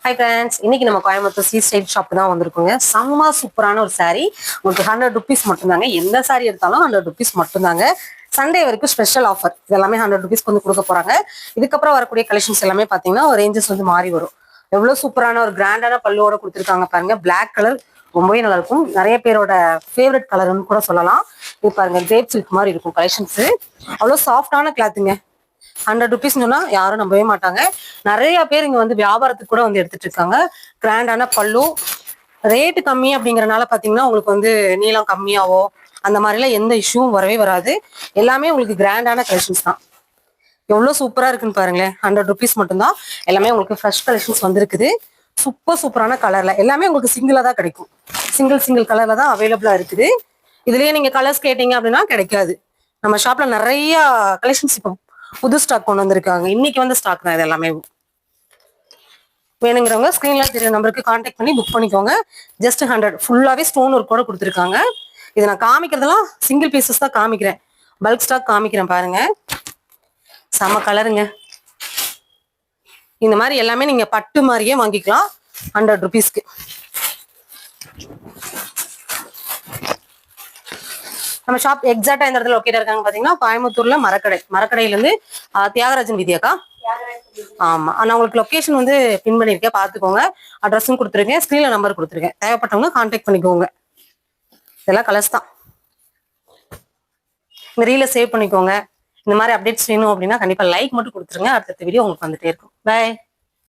Hi friends, இன்னைக்கு நம்ம Coimbatore C style shop தான் வந்திருக்கோங்க. செம்ம சூப்பரான ஒரு சாரீ. உங்களுக்கு 100 ருபீஸ் மட்டும்தாங்க. எந்த சாரீ எடுத்தாலும் 100 ருபீஸ் மட்டும்தாங்க. சண்டே வரைக்கும் ஸ்பெஷல் ஆஃபர். இது எல்லாமே 100 ருபீஸ்க்கு வந்து கொடுக்க போறாங்க. இதுக்கப்புறம் வரக்கூடிய கலெக்ஷன்ஸ் எல்லாமே பாத்தீங்கன்னா ஒரு ரேஞ்சஸ் வந்து மாறி வரும். எவ்வளவு சூப்பரான ஒரு கிராண்டான பல்லுவோட கொடுத்துருக்காங்க பாருங்க. பிளாக் கலர் ரொம்பவே நல்லா இருக்கும். நிறைய பேரோட ஃபேவரட் கலர்னு கூட சொல்லலாம். இது பாருங்க, கிரேப் சில்க் மாதிரி இருக்கும் கலெக்ஷன்ஸ். அவ்வளவு சாஃப்டான கிளாத்துங்க. 100 ருபீஸ் சொன்னா யாரும் நம்பவே மாட்டாங்க. நிறைய பேர் இங்க வந்து வியாபாரத்துக்கு கூட வந்து எடுத்துட்டு இருக்காங்க. கிராண்டான பல்லு, ரேட்டு கம்மி அப்படிங்கறனால பாத்தீங்கன்னா உங்களுக்கு வந்து நீளம் கம்மியாவோ அந்த மாதிரிலாம் எந்த இஷ்யூவும் வரவே வராது. எல்லாமே உங்களுக்கு கிராண்டான கலெக்ஷன்ஸ் தான். எவ்வளவு சூப்பரா இருக்குன்னு பாருங்களேன். 100 ருபீஸ் மட்டும்தான். எல்லாமே உங்களுக்கு ஃப்ரெஷ் கலெக்ஷன்ஸ் வந்திருக்குது. சூப்பரான கலர்ல எல்லாமே உங்களுக்கு சிங்கிளா தான் கிடைக்கும். சிங்கிள் கலர்ல தான் அவைலபிளா இருக்குது. இதுலயே நீங்க கலர்ஸ் கேட்டீங்க அப்படின்னா கிடைக்காது. நம்ம ஷாப்ல நிறைய கலெக்ஷன்ஸ் இப்போ புது ஸ்டாக் கொண்டு வந்திருக்காங்க. இன்னைக்கு வந்து ஸ்டாக் தான் இது எல்லாமே. வேணுங்கிறவங்க ஸ்கிரீன்ல தெரிய நம்பருக்கு கான்டாக்ட் பண்ணி புக் பண்ணிக்கோங்க. ஜஸ்ட் 100. ஃபுல்லாவே ஸ்டோன் ஒர்க் கூட கொடுத்துருக்காங்க. இதை நான் காமிக்கிறதெல்லாம் சிங்கிள் பீசஸ் தான் காமிக்கிறேன். பல்க் ஸ்டாக் காமிக்கிறேன் பாருங்க. செம கலருங்க. இந்த மாதிரி எல்லாமே நீங்க பட்டு மாதிரியே வாங்கிக்கலாம் 100 ருபீஸ்க்கு. நம்ம ஷாப் எக்ஸாக்டா எந்த இடத்துல லொக்கேட் இருக்காங்க பாத்தீங்கன்னா கோயம்புத்தூர்ல மரக்கடையில இருந்து தியாகராஜன் வீதியாக்கா. ஆமா, நான் உங்களுக்கு லொகேஷன் வந்து பின் பண்ணிருக்கேன், பாத்துக்கோங்க. அட்ரஸும் கொடுத்துருக்கேன், ஸ்கிரீன்ல நம்பர் கொடுத்துருக்கேன். தேவைப்பட்டவங்க கான்டாக்ட் பண்ணிக்கோங்க. இதெல்லாம் கலர்ஸ் தான். இந்த ரீல சேவ் பண்ணிக்கோங்க. இந்த மாதிரி அப்டேட்ஸ் வேணும் அப்படின்னா கண்டிப்பா லைக் மட்டும் கொடுத்துருங்க. அடுத்த வீடியோ உங்களுக்கு வந்துட்டே இருக்கும். பை.